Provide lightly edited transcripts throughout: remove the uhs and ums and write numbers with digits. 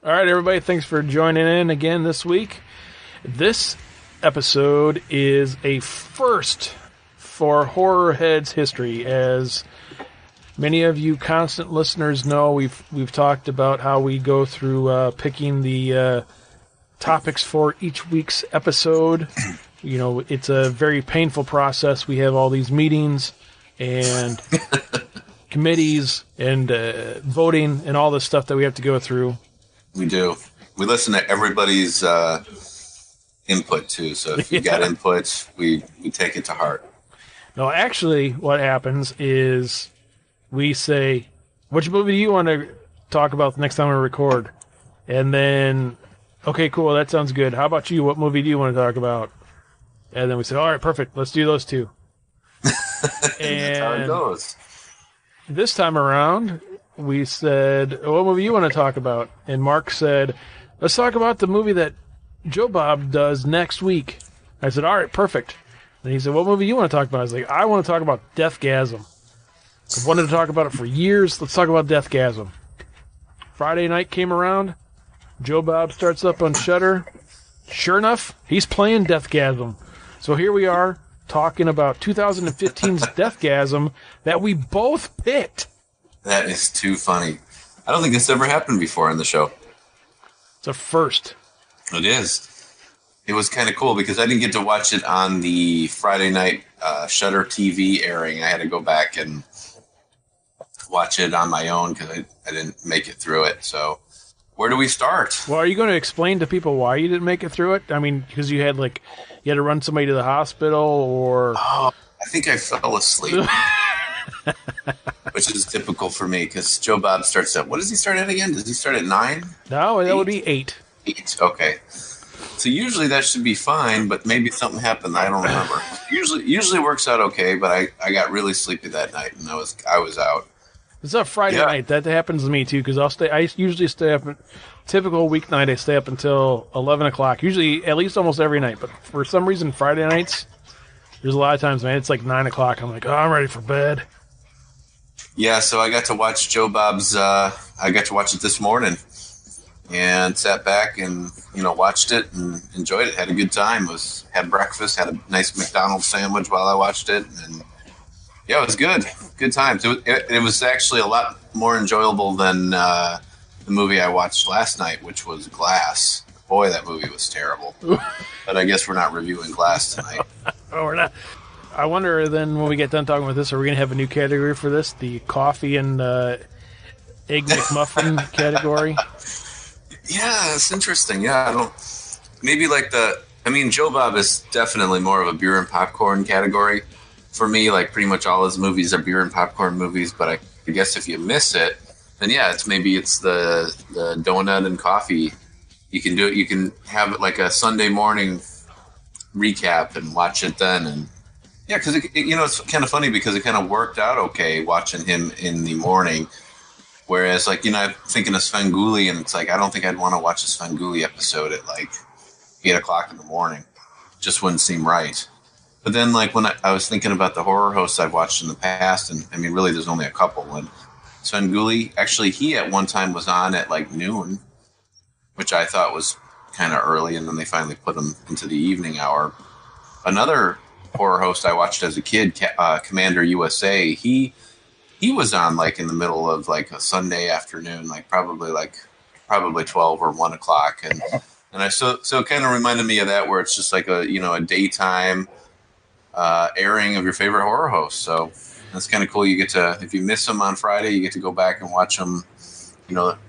All right, everybody, thanks for joining in again this week. This episode is a first for Horror Heads history. As many of you constant listeners know, we've talked about how we go through picking the topics for each week's episode. You know, it's a very painful process. We have all these meetings and committees and voting and all this stuff that we have to go through. We do. We listen to everybody's input, too. So if you got input, we take it to heart. No, actually, what happens is we say, which movie do you want to talk about the next time we record? And then, okay, cool, that sounds good. How about you? What movie do you want to talk about? And then we say, all right, perfect, let's do those two. And that's how it goes. This time around, we said, what movie you want to talk about? And Mark said, let's talk about the movie that Joe Bob does next week. I said, all right, perfect. And he said, what movie you want to talk about? I was like, I want to talk about Deathgasm. I've wanted to talk about it for years. Let's talk about Deathgasm. Friday night came around. Joe Bob starts up on Shudder. Sure enough, he's playing Deathgasm. So here we are talking about 2015's Deathgasm that we both picked. That is too funny. I don't think this ever happened before in the show. It's a first. It is. It was kind of cool because I didn't get to watch it on the Friday night Shudder TV airing. I had to go back and watch it on my own because I didn't make it through it. So where do we start? Well, are you going to explain to people why you didn't make it through it? I mean, because you had to run somebody to the hospital or... Oh, I think I fell asleep. Which is typical for me because Joe Bob starts at, what does he start at again? Does he start at 9? No, that would be 8. 8, okay. So usually that should be fine, but maybe something happened. I don't remember. Usually works out okay, but I got really sleepy that night and I was out. It's a Friday night. That happens to me too because I usually stay up. Typical weeknight, I stay up until 11 o'clock. Usually, at least almost every night. But for some reason, Friday nights, there's a lot of times, man, it's like 9 o'clock. I'm like, oh, I'm ready for bed. Yeah, so I got to watch Joe Bob's. I got to watch it this morning, and sat back and watched it and enjoyed it. Had a good time. Had breakfast. Had a nice McDonald's sandwich while I watched it, and yeah, it was good. Good times. It was actually a lot more enjoyable than the movie I watched last night, which was Glass. Boy, that movie was terrible. But I guess we're not reviewing Glass tonight. Oh, we're not. I wonder then when we get done talking about this, are we going to have a new category for this? The coffee and egg McMuffin category? Yeah, it's interesting. Yeah, maybe Joe Bob is definitely more of a beer and popcorn category for me. Like pretty much all his movies are beer and popcorn movies, but I guess if you miss it, then yeah, it's the donut and coffee. You can do it. You can have it like a Sunday morning recap and watch it then. And yeah, because it's kind of funny because it kind of worked out okay watching him in the morning. Whereas I'm thinking of Svengoolie, and it's like I don't think I'd want to watch a Svengoolie episode at 8 o'clock in the morning. Just wouldn't seem right. But then when I was thinking about the horror hosts I've watched in the past, and I mean really there's only a couple. And Svengoolie, actually he at one time was on at noon, which I thought was kind of early, and then they finally put him into the evening hour. Another horror host I watched as a kid, Commander USA, he was on in the middle of a Sunday afternoon, probably 12 or 1 o'clock, and so it kind of reminded me of that, where it's just a daytime airing of your favorite horror host. So that's kind of cool. You get to, if you miss them on Friday, you get to go back and watch them,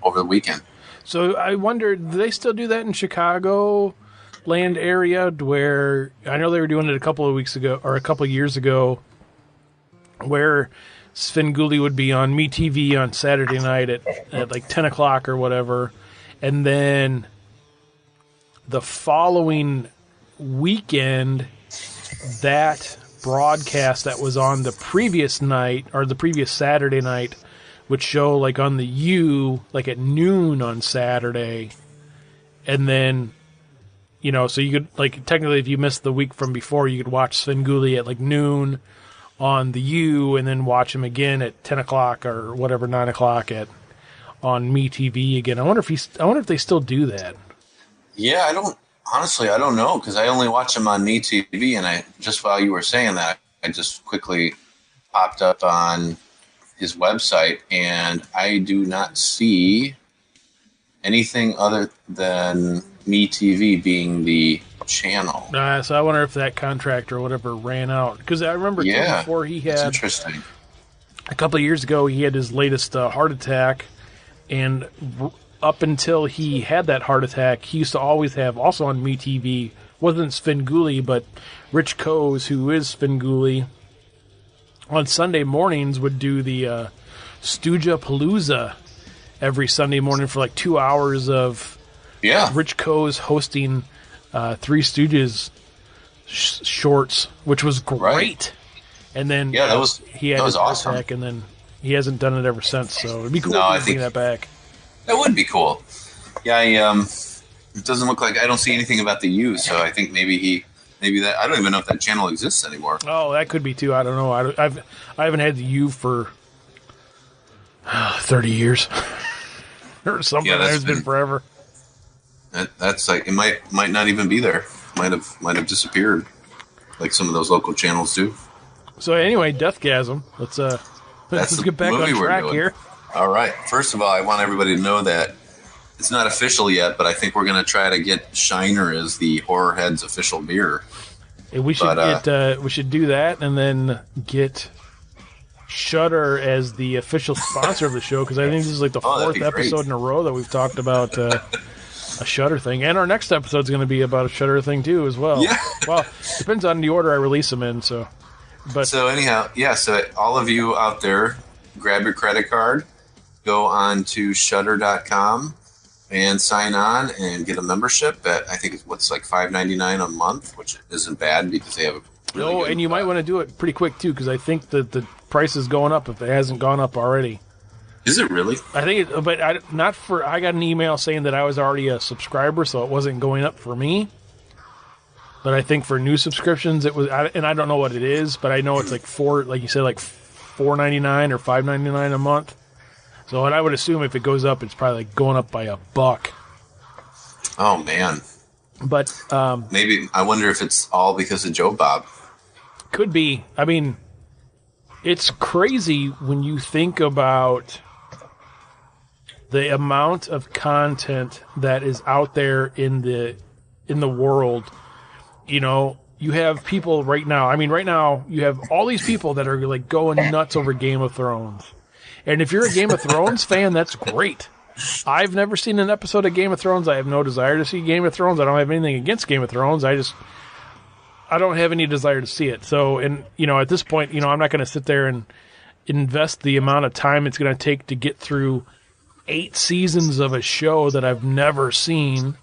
over the weekend. So I wonder, do they still do that in Chicago land area, where I know they were doing it a couple of weeks ago or a couple of years ago, where Svengoolie would be on MeTV on Saturday night at 10 o'clock or whatever, and then the following weekend, that broadcast that was on the previous night or the previous Saturday night would show on the U at noon on Saturday, and then so you could technically if you missed the week from before, you could watch Svengoolie at noon on the U and then watch him again at 10 o'clock or whatever, 9 o'clock on MeTV again. I wonder if they still do that. Yeah, I don't know, because I only watch him on MeTV, and just while you were saying that, I just quickly popped up on his website, and I do not see anything other than MeTV being the channel. So I wonder if that contract or whatever ran out, because I remember before he had, interesting. A couple of years ago, he had his latest heart attack, and up until he had that heart attack, he used to always have, also on MeTV, wasn't Svengoolie, but Rich Coase, who is Svengoolie, on Sunday mornings would do the Stooge-a-Palooza every Sunday morning for like 2 hours of Rich Coase hosting Three Stooges shorts, which was great. Right. And then he had his heart attack, and then he hasn't done it ever since. So it'd be cool to bring that back. That would be cool. Yeah, it doesn't look like, I don't see anything about the U, so I think maybe that, I don't even know if that channel exists anymore. Oh, that could be too. I don't know. I haven't had the U for 30 years or something. Yeah, it's been forever. That's like, it might not even be there. Might have disappeared, like some of those local channels do. So anyway, Deathgasm. Let's get back on track here. All right. First of all, I want everybody to know that it's not official yet, but I think we're going to try to get Shiner as the Horror Heads official beer. We should do that, and then get Shudder as the official sponsor of the show, because I think this is like the fourth episode in a row that we've talked about a Shudder thing, and our next episode is going to be about a Shudder thing too, as well. Yeah. Well, depends on the order I release them in. So anyhow, so all of you out there, grab your credit card, go on to Shudder.com. and sign on and get a membership at, I think it's like $5.99 a month, which isn't bad because they have a really good, and you might want to do it pretty quick too, because I think that the price is going up if it hasn't gone up already. Is it really? I think I got an email saying that I was already a subscriber, so it wasn't going up for me. But I think for new subscriptions it was, and I don't know what it is, but I know it's like $4.99 or $5.99 a month. So, and I would assume if it goes up, it's probably like going up by $1. Oh man! But maybe I wonder if it's all because of Joe Bob. Could be. I mean, it's crazy when you think about the amount of content that is out there in the world. You know, you have people right now. I mean, right now you have all these people that are like going nuts over Game of Thrones. And if you're a Game of Thrones fan, that's great. I've never seen an episode of Game of Thrones. I have no desire to see Game of Thrones. I don't have anything against Game of Thrones. I don't have any desire to see it. So, and at this point, I'm not going to sit there and invest the amount of time it's going to take to get through 8 seasons of a show that I've never seen.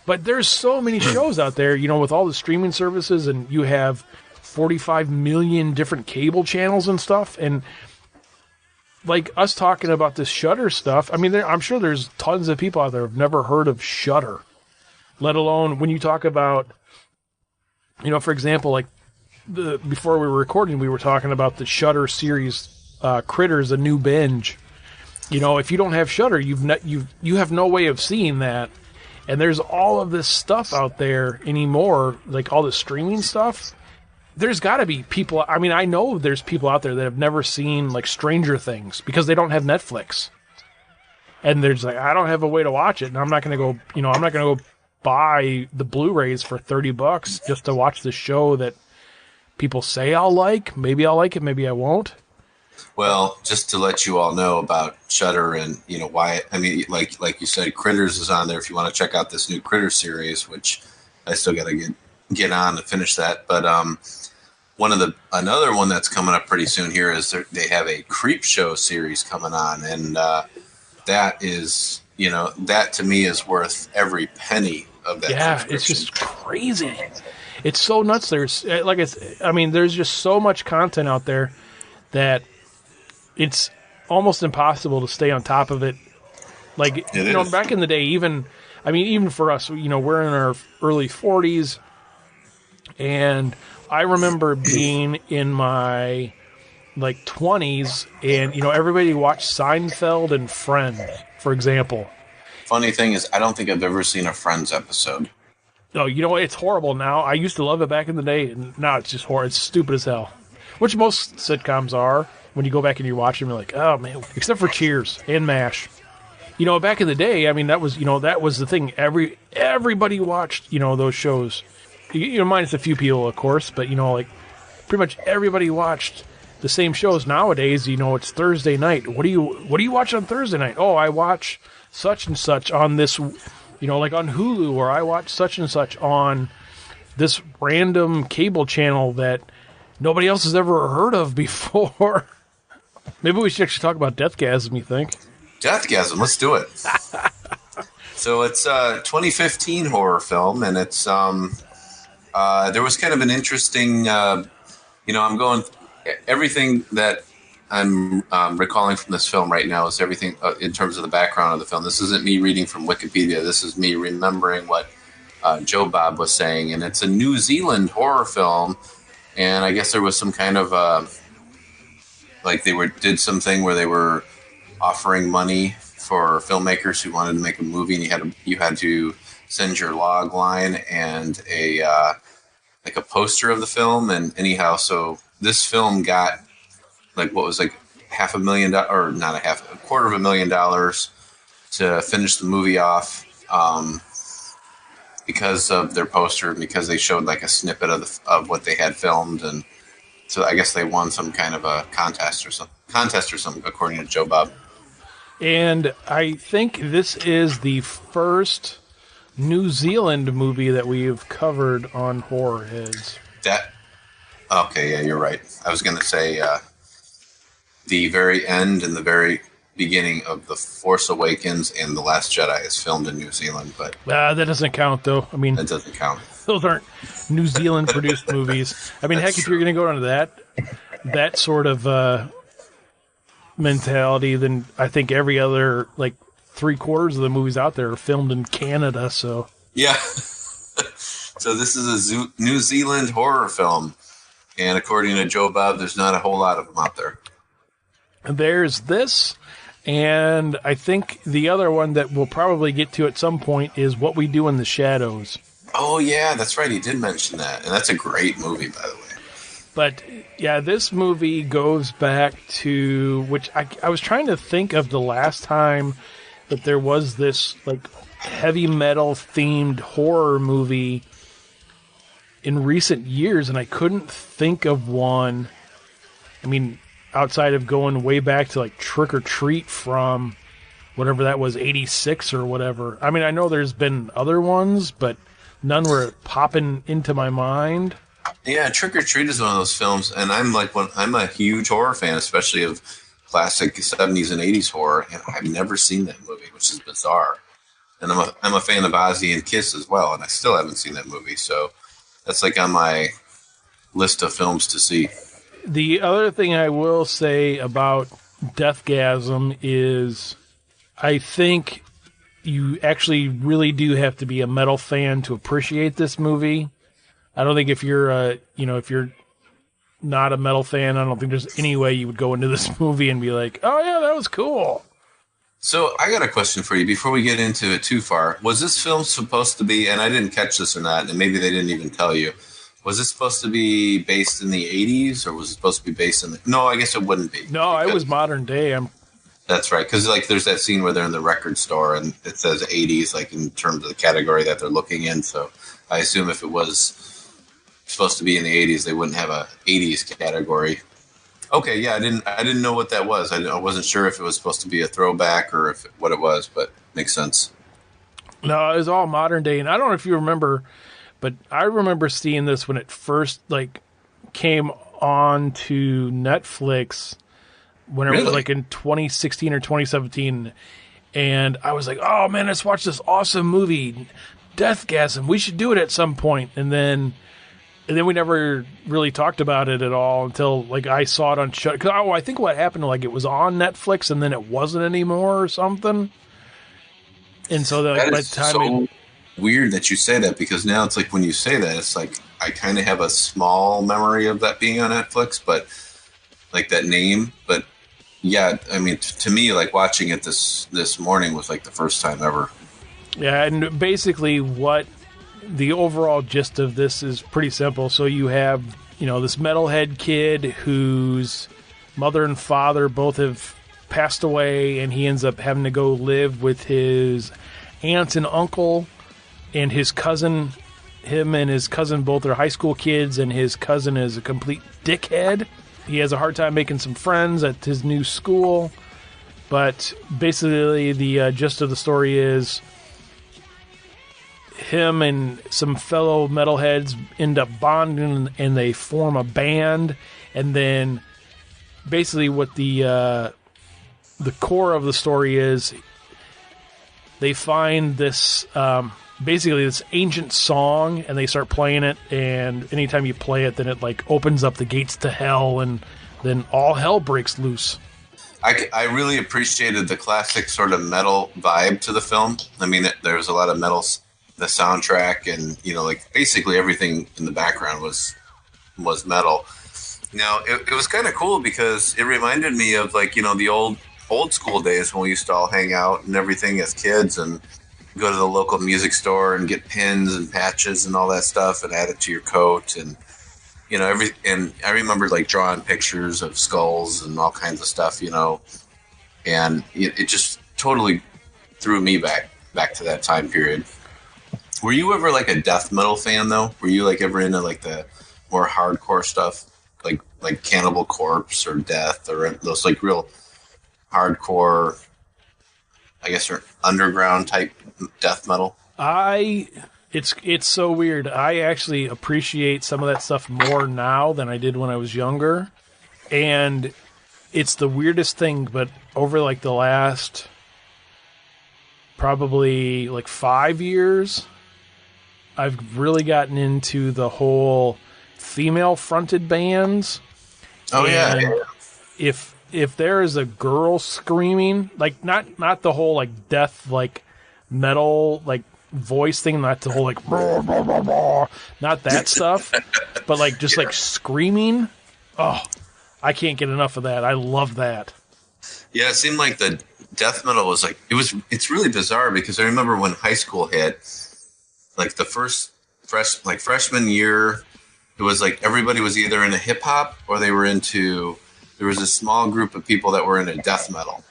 But there's so many shows out there, with all the streaming services, and you have 45 million different cable channels and stuff, and like us talking about this Shudder stuff, I mean, I'm sure there's tons of people out there who have never heard of Shudder, let alone when you talk about, for example, like before we were recording, we were talking about the Shudder series, Critters, a new binge. If you don't have Shudder, you have no way of seeing that. And there's all of this stuff out there anymore, like all the streaming stuff. There's got to be people. I mean, I know there's people out there that have never seen like Stranger Things because they don't have Netflix, and there's like, I don't have a way to watch it, and I'm not going to go. I'm not going to go buy the Blu-rays for $30 just to watch the show that people say I'll like. Maybe I'll like it, maybe I won't. Well, just to let you all know about Shudder and why. I mean, like you said, Critters is on there if you want to check out this new Critters series, which I still got to get on to finish that, but another one that's coming up pretty soon here is they have a Creep Show series coming on, and that is, that to me is worth every penny of that. Yeah, it's just crazy. It's so nuts. There's there's just so much content out there that it's almost impossible to stay on top of it. Like back in the day, even for us, we're in our early 40s, and I remember being in my like 20s, and everybody watched Seinfeld and Friends, for example. Funny thing is, I don't think I've ever seen a Friends episode. No, it's horrible now. I used to love it back in the day, and now it's just horrible. It's stupid as hell, which most sitcoms are. When you go back and you watch them, you're like, oh man, except for Cheers and MASH. Back in the day, I mean, that was the thing. Everybody watched, those shows. Minus a few people, of course, but like pretty much everybody watched the same shows. Nowadays, it's Thursday night. What do you watch on Thursday night? Oh, I watch such and such on this, like on Hulu, or I watch such and such on this random cable channel that nobody else has ever heard of before. Maybe we should actually talk about Deathgasm, you think? Deathgasm, let's do it. So it's a 2015 horror film, and it's there was kind of an interesting, everything that I'm recalling from this film right now is everything in terms of the background of the film. This isn't me reading from Wikipedia. This is me remembering what Joe Bob was saying, and it's a New Zealand horror film, and I guess there was some kind of did something where they were offering money for filmmakers who wanted to make a movie, and you had to send your log line and a poster of the film. And anyhow, so this film got $500,000, or not $250,000 to finish the movie off, because of their poster, because they showed like a snippet of what they had filmed. And so I guess they won some kind of a contest or something, according to Joe Bob. And I think this is the first New Zealand movie that we've covered on Horror Heads. Okay, yeah, you're right. I was going to say the very end and the very beginning of The Force Awakens and The Last Jedi is filmed in New Zealand, but that doesn't count, though. I mean, that doesn't count. Those aren't New Zealand produced movies. I mean, heck, if you're going to go into that sort of mentality, then I think every other, like, 3/4 of the movies out there are filmed in Canada. So yeah. So this is a New Zealand horror film, and according to Joe Bob, there's not a whole lot of them out there. There's this, and I think the other one that we'll probably get to at some point is What We Do in the Shadows. Oh, yeah, that's right. He did mention that. And that's a great movie, by the way. But, yeah, this movie goes back to, which I was trying to think of the last time that there was this, like, heavy metal themed horror movie in recent years, and I couldn't think of one. I mean, outside of going way back to, like, Trick or Treat from whatever that was, 86 or whatever. I mean, I know there's been other ones, but none were popping into my mind. Yeah, Trick or Treat is one of those films, and I'm a huge horror fan, especially of classic 70s and 80s horror, and I've never seen that movie, which is bizarre. And I'm a fan of Ozzy and Kiss as well, and I still haven't seen that movie, so that's like on my list of films to see. The other thing I will say about Deathgasm is I think you actually really do have to be a metal fan to appreciate this movie. I don't think if you're if you're not a metal fan, I don't think there's any way you would go into this movie and be like, oh yeah, that was cool. So I got a question for you before we get into it too far. Was this film supposed to be, and I didn't catch this or not, and maybe they didn't even tell you, was it supposed to be based in the 80s, or was it supposed to be based in the... No, I guess it wouldn't be. No, it was modern day. That's right, because like there's that scene where they're in the record store and it says 80s, like in terms of the category that they're looking in. So I assume if it was supposed to be in the 80s, they wouldn't have a 80s category. Okay, yeah, I didn't know what that was. I wasn't sure if it was supposed to be a throwback or what it was, but makes sense. No, it was all modern day, and I don't know if you remember, but I remember seeing this when it first came on to Netflix. Whenever, really? Like in 2016 or 2017, and I was like, "Oh man, let's watch this awesome movie, Deathgasm. We should do it at some point." And then we never really talked about it at all until I saw it on Shudder. I think what happened, it was on Netflix and then it wasn't anymore or something. And so that by is the time so weird that you say that, because now it's like when you say that, it's like I kind of have a small memory of that being on Netflix, but like that name, but yeah, I mean, to me, like watching it this morning was like the first time ever. Yeah, and basically what the overall gist of this is pretty simple. So you have, this metalhead kid whose mother and father both have passed away, and he ends up having to go live with his aunt and uncle and his cousin. Him and his cousin both are high school kids, and his cousin is a complete dickhead. He has a hard time making some friends at his new school, but basically the gist of the story is him and some fellow metalheads end up bonding, and they form a band. And then basically what the core of the story is, they find this basically this ancient song, and they start playing it, and anytime you play it, then it like opens up the gates to hell, and then all hell breaks loose. I really appreciated the classic sort of metal vibe to the film. I mean, there was a lot of metals, the soundtrack, and like basically everything in the background was metal. Now it was kind of cool because it reminded me of like the old school days when we used to all hang out and everything as kids and go to the local music store and get pins and patches and all that stuff and add it to your coat, and and I remember like drawing pictures of skulls and all kinds of stuff, and it just totally threw me back to that time period. Were you ever like a death metal fan though? Were you like ever into like the more hardcore stuff, like Cannibal Corpse or Death, or those like real hardcore, I guess, or underground type death metal? It's so weird. I actually appreciate some of that stuff more now than I did when I was younger. And it's the weirdest thing, but over like the last probably like 5 years, I've really gotten into the whole female fronted bands. Oh and yeah. If there is a girl screaming, like not the whole like death like metal like voice thing, not the whole like blah, blah, blah, blah, not that stuff, but like just like screaming. Oh, I can't get enough of that. I love that. Yeah, it seemed like the death metal was like it's really bizarre because I remember when high school hit, like the freshman year, it was like everybody was either into hip hop or they were into. There was a small group of people that were into death metal,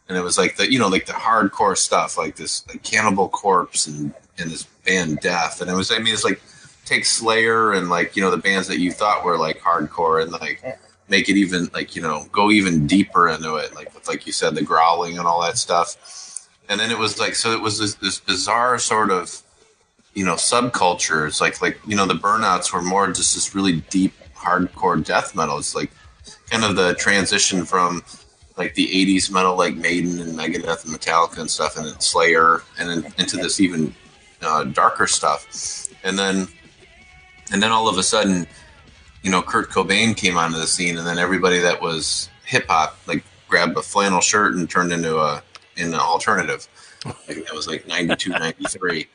and it was like the like the hardcore stuff, like this like Cannibal Corpse and this band Death, and it's like take Slayer and like the bands that you thought were like hardcore and like make it even like go even deeper into it, like with like you said the growling and all that stuff, and then it was like so it was this bizarre sort of subculture. It's like the Burnouts were more just this really deep hardcore death metal. It's like kind of the transition from like the 80s metal like Maiden and Megadeth and Metallica and stuff, and then Slayer, and then into this even darker stuff. And then all of a sudden, Kurt Cobain came onto the scene, and then everybody that was hip hop like grabbed a flannel shirt and turned into an alternative. Like that was like 92, 93.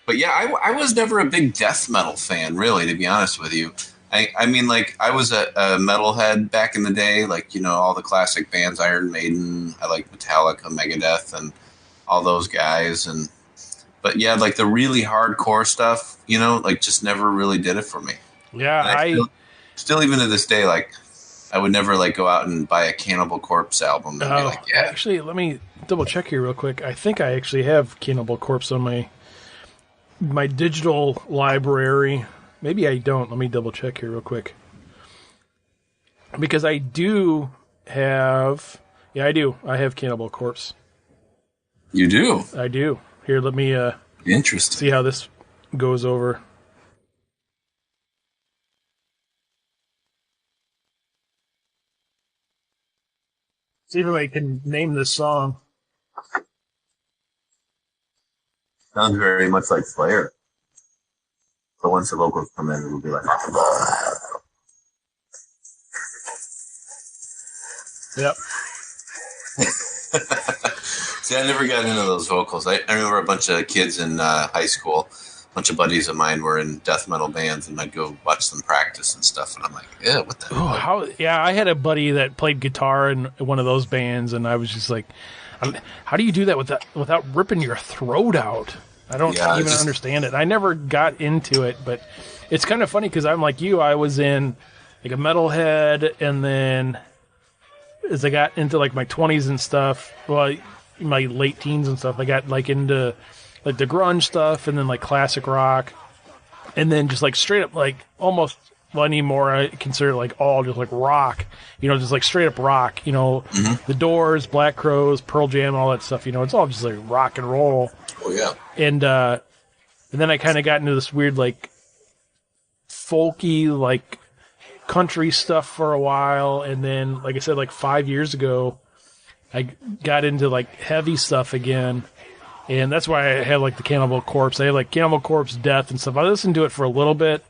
But yeah, I was never a big death metal fan, really, to be honest with you. I mean, like, I was a metalhead back in the day, like, all the classic bands, Iron Maiden, I like Metallica, Megadeth, and all those guys. But yeah, like the really hardcore stuff, like just never really did it for me. Yeah, And I still even to this day, like, I would never like go out and buy a Cannibal Corpse album and be like, yeah. Actually, let me double check here real quick. I think I actually have Cannibal Corpse on my digital library. Maybe I don't. Let me double check here real quick. Because I do have... Yeah, I do. I have Cannibal Corpse. You do? I do. Here, let me Interesting. see how this goes over. See if I can name this song. Sounds very much like Slayer. But once the vocals come in, it'll be like... Yep. See, I never got into those vocals. I remember a bunch of kids in high school bunch of buddies of mine were in death metal bands, and I'd go watch them practice and stuff. And I'm like, yeah, what the hell? Yeah, I had a buddy that played guitar in one of those bands, and I was just like, how do you do that without ripping your throat out? I don't even understand it. I never got into it, but it's kind of funny because I'm like you. I was in like a metalhead, and then as I got into like my 20s and stuff, well, my late teens and stuff, I got like into like the grunge stuff, and then like classic rock, and then just like straight up like almost anymore I consider it like all just like rock, just like straight up rock, The Doors, Black Crowes, Pearl Jam, all that stuff, it's all just like rock and roll. Oh yeah. And then I kind of got into this weird like folky like country stuff for a while, and then like I said, like 5 years ago I got into like heavy stuff again. And that's why I have like the Cannibal Corpse. I have like Cannibal Corpse, Death, and stuff. I listened to it for a little bit.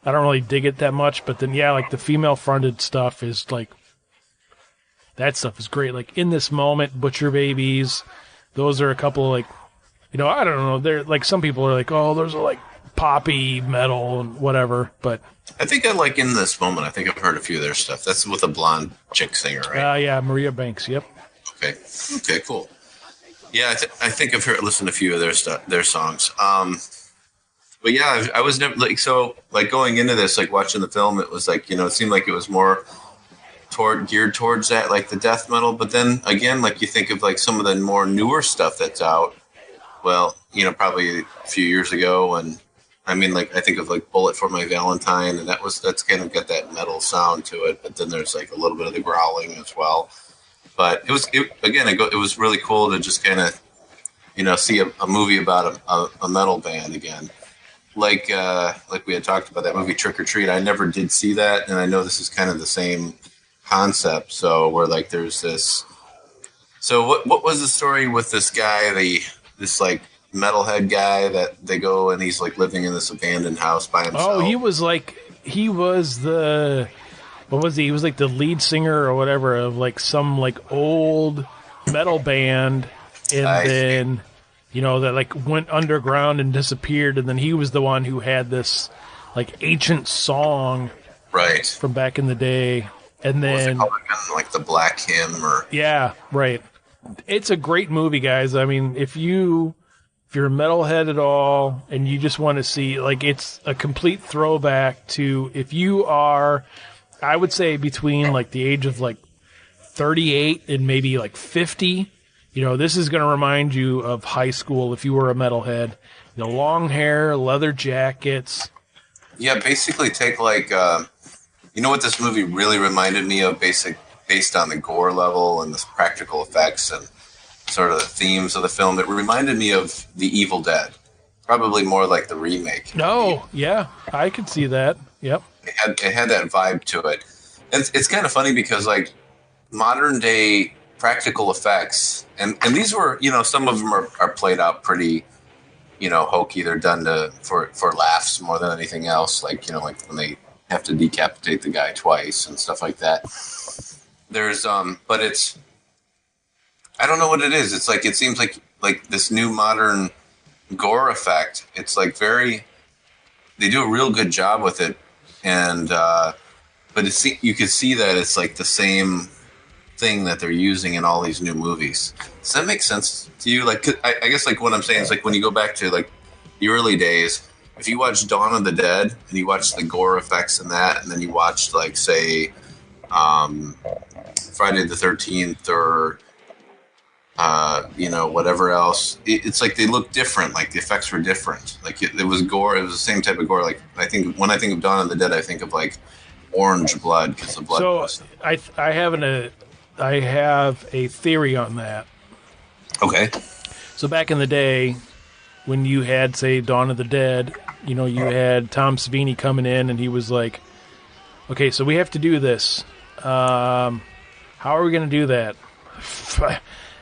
I don't really dig it that much, but then yeah, like the female fronted stuff is like, that stuff is great. Like In This Moment, Butcher Babies, those are a couple of like, I don't know. They're like, some people are like, oh, those are like poppy metal and whatever. But I think I like In This Moment. I think I've heard a few of their stuff. That's with a blonde chick singer, right? Yeah, Maria Banks. Yep. Okay, cool. Yeah, I think I've listened to a few of their songs. But yeah, I was never like going into this, like watching the film, it was like, it seemed like it was more geared towards that, like the death metal. But then again, like you think of like some of the more newer stuff that's out. Well, probably a few years ago, and I mean, like I think of like Bullet for My Valentine, and that's kind of got that metal sound to it. But then there's like a little bit of the growling as well. But it was really cool to just kind of, see a movie about a metal band again. Like we had talked about that movie Trick or Treat. I never did see that, and I know this is kind of the same concept. So where like there's this. So what was the story with this guy? This like metalhead guy that they go and he's like living in this abandoned house by himself. Oh, he was the. What was he? He was like the lead singer or whatever of like some like old metal band, and then that like went underground and disappeared, and then he was the one who had this like ancient song right from back in the day, and then what was it called? Like the Black Hymn or yeah, right. It's a great movie, guys. I mean, if you're a metalhead at all and you just want to see, like, it's a complete throwback to if you are, I would say between like the age of like 38 and maybe like 50, this is going to remind you of high school if you were a metalhead. Long hair, leather jackets. Yeah, basically take like, what this movie really reminded me of, based on the gore level and the practical effects and sort of the themes of the film. It reminded me of The Evil Dead, probably more like the remake. No, yeah, I could see that. Yep. It had that vibe to it. And it's kind of funny because like modern day practical effects, and these were, some of them are played out pretty, hokey. They're done for laughs more than anything else. Like, like when they have to decapitate the guy twice and stuff like that. There's, but it's, I don't know what it is. It's like, it seems like this new modern gore effect. It's like they do a real good job with it. And, but you could see that it's like the same thing that they're using in all these new movies. Does that make sense to you? Like, I guess like what I'm saying is like when you go back to like the early days, if you watch Dawn of the Dead and you watch the gore effects in that, and then you watched like, say, Friday the 13th or, whatever else, it's like they look different. Like the effects were different. Like it was gore. It was the same type of gore. Like when I think of Dawn of the Dead, I think of like orange blood because the blood. So I have a theory on that. Okay. So back in the day, when you had, say, Dawn of the Dead, you had Tom Savini coming in, and he was like, okay, so we have to do this. How are we going to do that?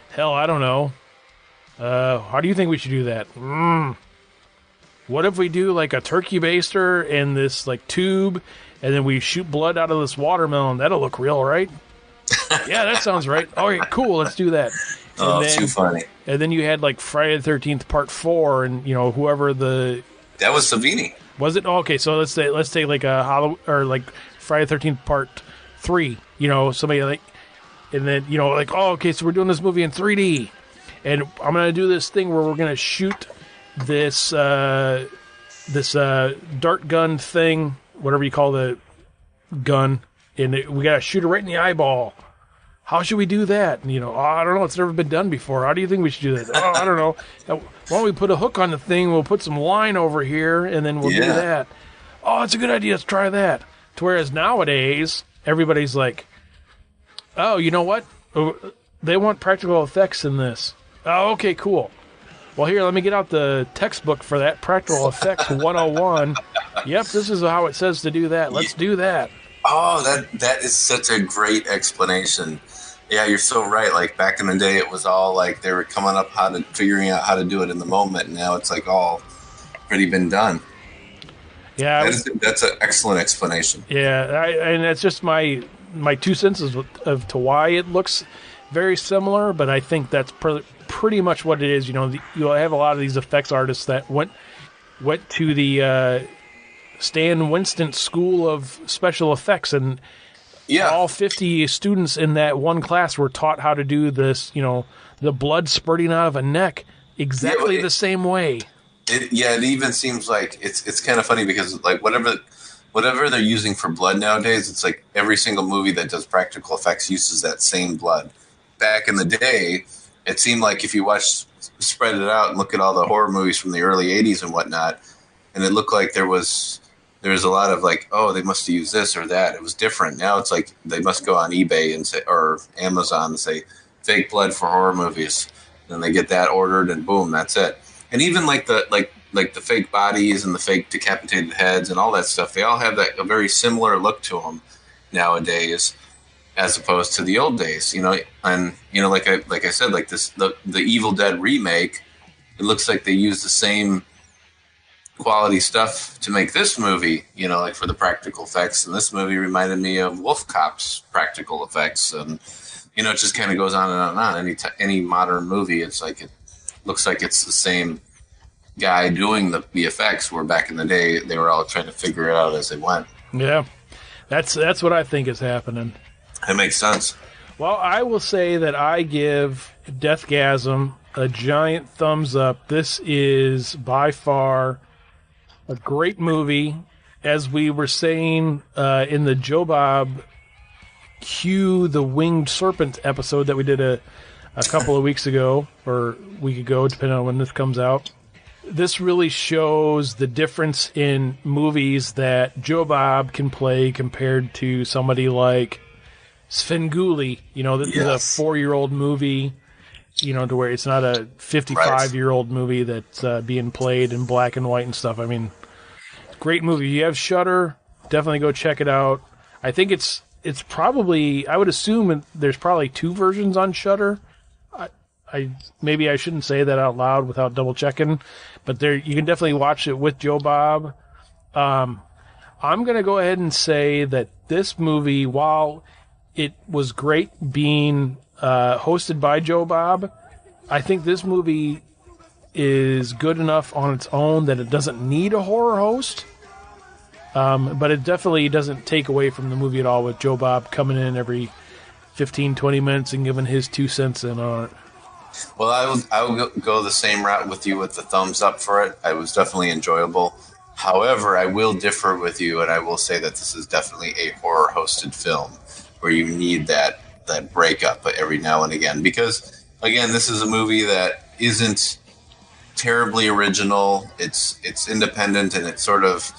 Hell, I don't know. How do you think we should do that? What if we do like a turkey baster in this like tube, and then we shoot blood out of this watermelon? That'll look real, right? Yeah, that sounds right. All right, cool. Let's do that. And then, too funny. And then you had like Friday the 13th Part 4, and whoever the That was Savini. Was it? Oh, okay, so let's say like a Halloween or like Friday the 13th Part 3. Somebody like, and then like, oh, okay, so we're doing this movie in 3D, and I'm gonna do this thing where we're gonna shoot this dart gun thing, whatever you call the gun, and we gotta shoot it right in the eyeball. How should we do that? And, I don't know. It's never been done before. How do you think we should do that? Oh, I don't know. Why don't we put a hook on the thing? We'll put some line over here, and then we'll do that. Oh, it's a good idea. Let's try that. To whereas nowadays, everybody's like, oh, you know what? They want practical effects in this. Oh, okay, cool. Well, here, let me get out the textbook for that. Practical Effects 101. Yep, this is how it says to do that. Let's do that. Oh, that is such a great explanation. Yeah, you're so right. Like back in the day, it was all like they were coming up figuring out how to do it in the moment. And now it's like all pretty been done. Yeah, that's an excellent explanation. Yeah, and that's just my 2 cents of to why it looks very similar. But I think that's pretty much what it is. You'll have a lot of these effects artists that went to the Stan Winston School of Special Effects, and all 50 students in that one class were taught how to do this, the blood spurting out of a neck exactly the same way. It even seems like it's kind of funny because like whatever they're using for blood nowadays, it's like every single movie that does practical effects uses that same blood. Back in the day, it seemed like if you spread it out and look at all the horror movies from the early 80s and whatnot, and it looked like there was a lot of like, oh, they must have used this or that. It was different. Now it's like they must go on eBay and say, or Amazon and say fake blood for horror movies. Then they get that ordered and boom, that's it. And even like the fake bodies and the fake decapitated heads and all that stuff, they all have a very similar look to them nowadays, as opposed to the old days. And like I said, like the Evil Dead remake, it looks like they used the same quality stuff to make this movie, like for the practical effects. And this movie reminded me of Wolf Cop's practical effects. And, it just kind of goes on and on and on. Any modern movie, it's like it looks like it's the same guy doing the effects, where back in the day, they were all trying to figure it out as they went. Yeah, that's what I think is happening. That makes sense. Well, I will say that I give Deathgasm a giant thumbs up. This is by far a great movie. As we were saying in the Joe Bob Cue the Winged Serpent episode that we did a couple of weeks ago, or a week ago, depending on when this comes out, this really shows the difference in movies that Joe Bob can play compared to somebody like Svengoolie. This is a 4-year-old movie, to where it's not a 55-year-old movie that's being played in black and white and stuff. I mean, great movie. You have Shudder, definitely go check it out. I think it's probably, I would assume there's probably 2 versions on Shudder. Maybe I shouldn't say that out loud without double checking, but you can definitely watch it with Joe Bob. I'm going to go ahead and say that this movie, while it was great being hosted by Joe Bob, I think this movie is good enough on its own that it doesn't need a horror host. But it definitely doesn't take away from the movie at all, with Joe Bob coming in every 15, 20 minutes and giving his 2 cents in on it. Well, I will go the same route with you with the thumbs up for it. It was definitely enjoyable. However, I will differ with you, and I will say that this is definitely a horror-hosted film where you need that breakup every now and again. Because, again, this is a movie that isn't terribly original. It's independent, and it's sort of,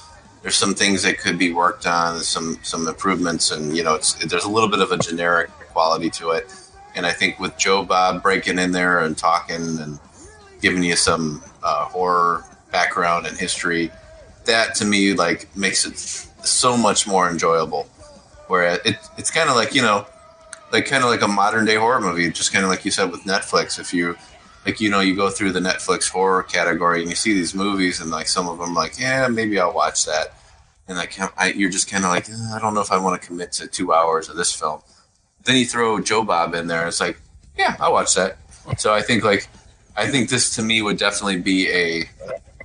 there's some things that could be worked on, some improvements, and there's a little bit of a generic quality to it. And I think with Joe Bob breaking in there and talking and giving you some horror background and history, that to me makes it so much more enjoyable. Where it's kind of like like a modern day horror movie, just kind of like you said with Netflix. If you you go through the Netflix horror category and you see these movies and some of them maybe I'll watch that, and you're just kind of I don't know if I want to commit to 2 hours of this film. Then you throw Joe Bob in there, it's I'll watch that. So I think this to me would definitely be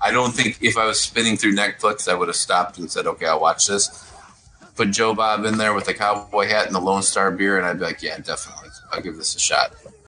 I don't think if I was spinning through Netflix, I would have stopped and said, okay, I'll watch this. Put Joe Bob in there with the cowboy hat and the Lone Star beer, and I'd be like, yeah, definitely. I'll give this a shot.